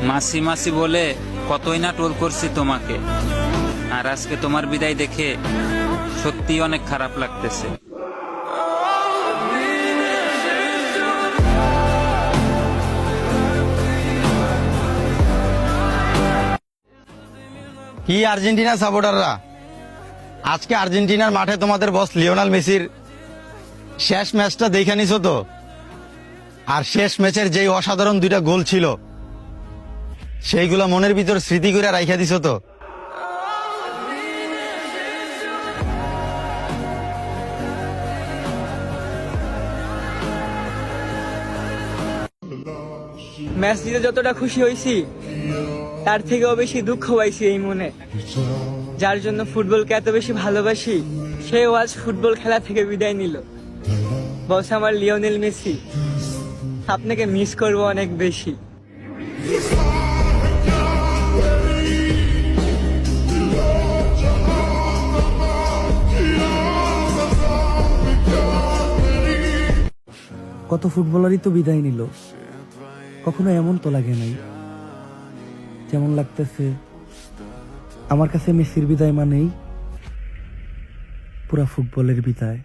মাসি মাসি বলে কতই না টোল করছি তোমাকে, আর আজকে তোমার বিদায় দেখে সত্যি অনেক খারাপ লাগতেছে। কি আর্জেন্টিনা সাপোর্টাররা, আজকে আর্জেন্টিনার মাঠে তোমাদের বস লিওনেল মেসির শেষ ম্যাচটা দেখে নিছো তো? আর শেষ ম্যাচের যেই অসাধারণ দুইটা গোল ছিল সেইগুলো মনের ভিতর স্মৃতি করে রাইখা দিছো তো? ম্যাচ জিতে যতটা খুশি হয়েছি তার থেকেও বেশি দুঃখ পাইছি এই মনে। যার জন্য ফুটবলকে এত বেশি ভালোবাসি সেও আজ ফুটবল খেলা থেকে বিদায় নিল। বস আমার লিওনেল মেসি, আপনাকে মিস করব অনেক বেশি। কত ফুটবলারই তো বিদায় নিল, কখনো এমন তো লাগে নাই যেমন লাগতেছে আমার কাছে মেসির বিদায় মানেই পুরা ফুটবলের বিদায়।